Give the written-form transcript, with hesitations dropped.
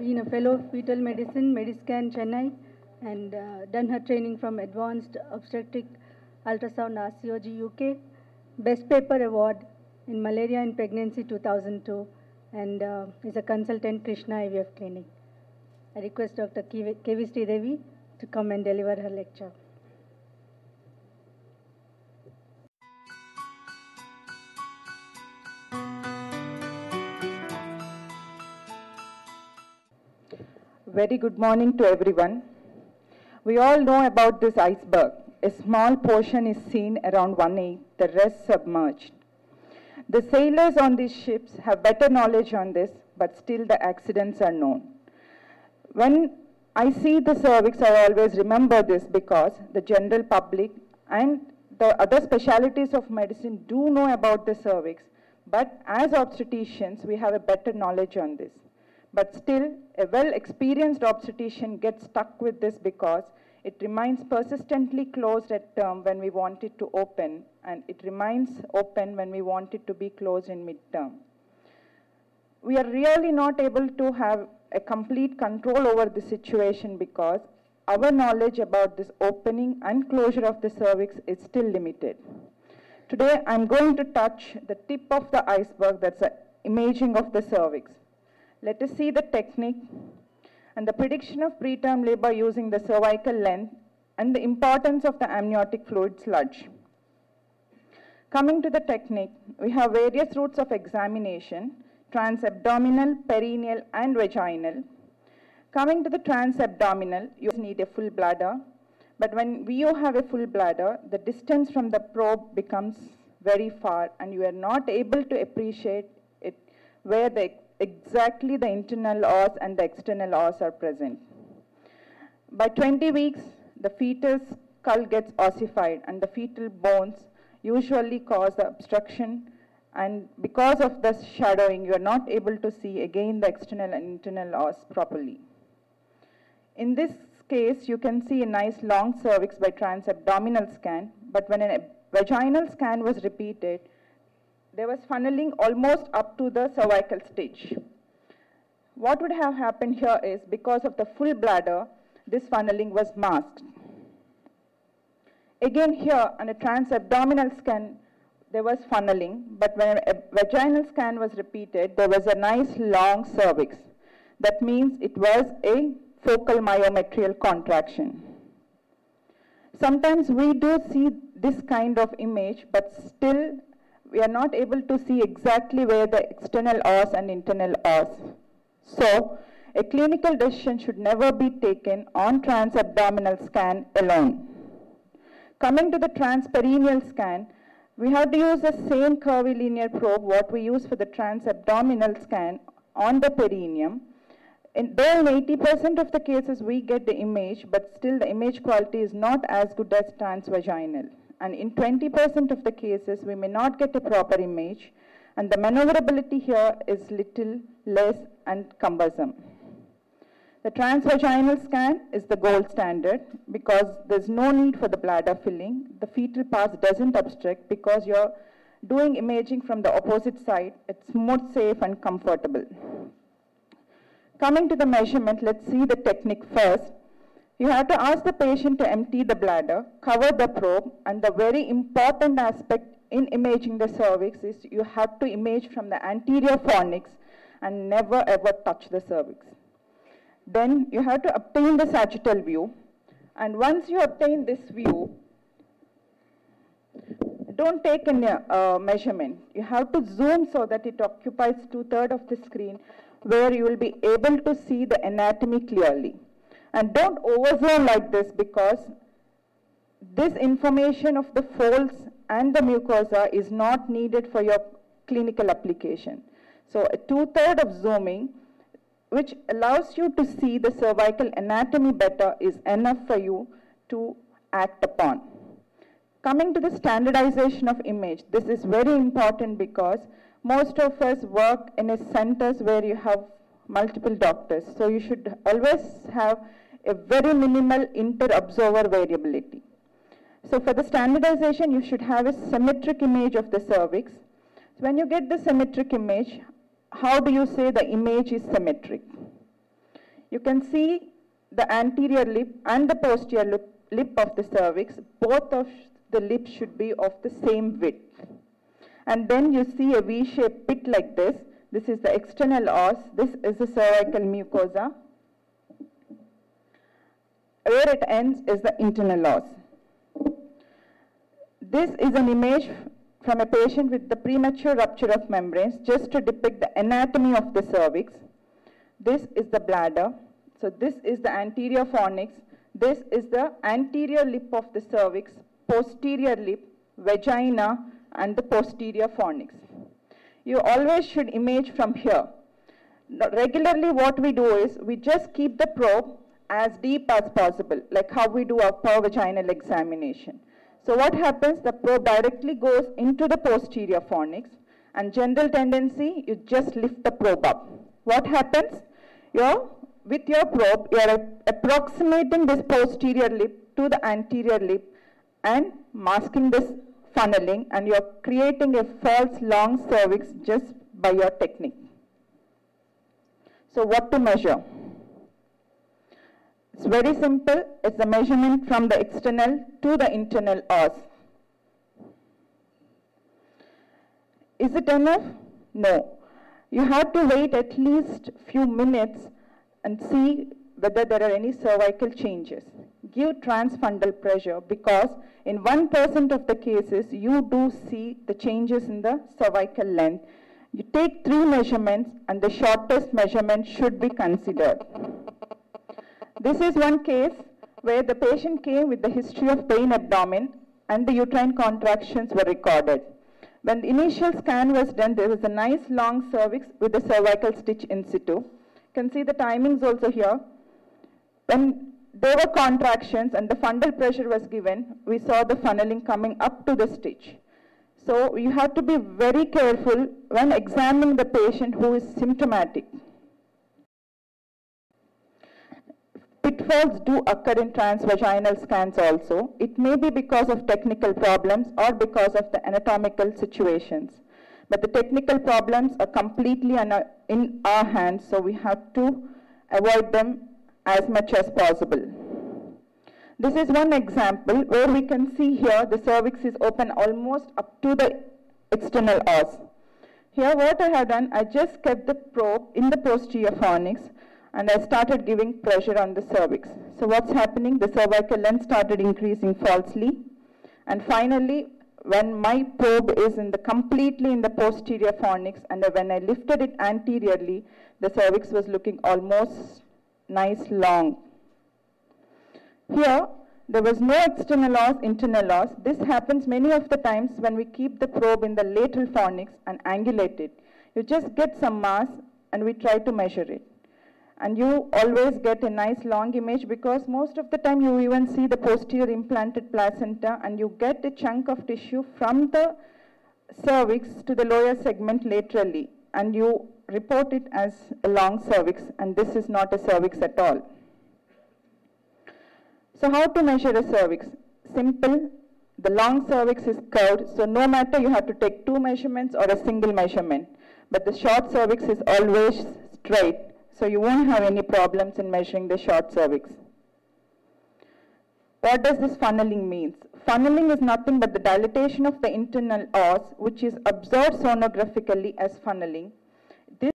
been a fellow of fetal medicine, Mediscan Chennai, and done her training from Advanced Obstetric Ultrasound RCOG UK. Best Paper Award in Malaria in Pregnancy 2002, and is a consultant Krishna IVF Clinic. I request Dr. K.V. Sridevi to come and deliver her lecture. Very good morning to everyone. We all know about this iceberg. A small portion is seen around 1/8, the rest submerged. The sailors on these ships have better knowledge on this, but still the accidents are known. When I see the cervix, I always remember this because the general public and the other specialties of medicine do know about the cervix, but as obstetricians, we have a better knowledge on this. But still, a well-experienced obstetrician gets stuck with this because it remains persistently closed at term when we want it to open, and it remains open when we want it to be closed in midterm. We are really not able to have a complete control over the situation because our knowledge about this opening and closure of the cervix is still limited. Today, I'm going to touch the tip of the iceberg, that's the imaging of the cervix. Let us see the technique and the prediction of preterm labor using the cervical length and the importance of the amniotic fluid sludge. Coming to the technique, we have various routes of examination: transabdominal, perineal, and vaginal. Coming to the transabdominal, you need a full bladder, but when you have a full bladder, the distance from the probe becomes very far and you are not able to appreciate it where exactly the internal os and the external os are present. By 20 weeks, the fetus skull gets ossified and the fetal bones usually cause the obstruction, and because of the shadowing, you are not able to see again the external and internal os properly. In this case, you can see a nice long cervix by transabdominal scan, but when a vaginal scan was repeated, there was funneling almost up to the cervical stage. What would have happened here is, because of the full bladder, this funneling was masked. Again here, on a transabdominal scan, there was funneling, but when a vaginal scan was repeated, there was a nice long cervix. That means it was a focal myometrial contraction. Sometimes we do see this kind of image, but still we are not able to see exactly where the external os and internal os. So, a clinical decision should never be taken on transabdominal scan alone. Coming to the transperineal scan, we have to use the same curvilinear probe what we use for the transabdominal scan on the perineum. Though in 80% of the cases we get the image, but still the image quality is not as good as transvaginal. And in 20% of the cases, we may not get a proper image, and the maneuverability here is little less and cumbersome. The transvaginal scan is the gold standard because there's no need for the bladder filling. The fetal path doesn't obstruct because you're doing imaging from the opposite side. It's more safe and comfortable. Coming to the measurement, let's see the technique first. You have to ask the patient to empty the bladder, cover the probe, and the very important aspect in imaging the cervix is you have to image from the anterior fornix and never ever touch the cervix. Then you have to obtain the sagittal view, and once you obtain this view, don't take a measurement. You have to zoom so that it occupies 2/3 of the screen, where you will be able to see the anatomy clearly. And don't overzoom like this because this information of the folds and the mucosa is not needed for your clinical application. So a 2/3 of zooming, which allows you to see the cervical anatomy better, is enough for you to act upon. Coming to the standardization of image, this is very important because most of us work in a centers where you have multiple doctors. So you should always have a very minimal inter-observer variability. So for the standardization, you should have a symmetric image of the cervix. So when you get the symmetric image, how do you say the image is symmetric? You can see the anterior lip and the posterior lip of the cervix. Both of the lips should be of the same width. And then you see a V-shaped pit like this. This is the external os. This is the cervical mucosa. Where it ends is the internal os. This is an image from a patient with the premature rupture of membranes, just to depict the anatomy of the cervix. This is the bladder. So this is the anterior fornix. This is the anterior lip of the cervix, posterior lip, vagina, and the posterior fornix. You always should image from here. Now, regularly what we do is, we just keep the probe as deep as possible, like how we do our per-vaginal examination. So what happens, the probe directly goes into the posterior fornix, and general tendency, you just lift the probe up. What happens? With your probe, you are approximating this posterior lip to the anterior lip and masking this funneling, and you are creating a false long cervix just by your technique. So what to measure? It's very simple. It's a measurement from the external to the internal os. Is it enough? No. You have to wait at least few minutes and see whether there are any cervical changes. Give transfundal pressure, because in 1% of the cases, you do see the changes in the cervical length. You take 3 measurements, and the shortest measurement should be considered. This is one case where the patient came with the history of pain abdomen, and the uterine contractions were recorded. When the initial scan was done, there was a nice long cervix with a cervical stitch in situ. You can see the timings also here. When there were contractions and the fundal pressure was given, we saw the funneling coming up to the stitch. So you have to be very careful when examining the patient who is symptomatic. Pitfalls do occur in transvaginal scans also. It may be because of technical problems or because of the anatomical situations. But the technical problems are completely in our hands, so we have to avoid them as much as possible. This is one example where we can see here the cervix is open almost up to the external os. Here what I have done, I just kept the probe in the posterior fornix and I started giving pressure on the cervix. So what's happening? The cervical length started increasing falsely, and finally when my probe is completely in the posterior fornix, and when I lifted it anteriorly, the cervix was looking almost nice long. Here, there was no external os, internal os. This happens many of the times when we keep the probe in the lateral fornix and angulate it. You just get some mass and we try to measure it. And you always get a nice long image, because most of the time you even see the posterior implanted placenta, and you get a chunk of tissue from the cervix to the lower segment laterally, and you report it as a long cervix, and this is not a cervix at all. So how to measure a cervix? Simple. The long cervix is curved, so no matter you have to take 2 measurements or a single measurement, but the short cervix is always straight. So you won't have any problems in measuring the short cervix. What does this funneling mean? Funneling is nothing but the dilatation of the internal os, which is observed sonographically as funneling,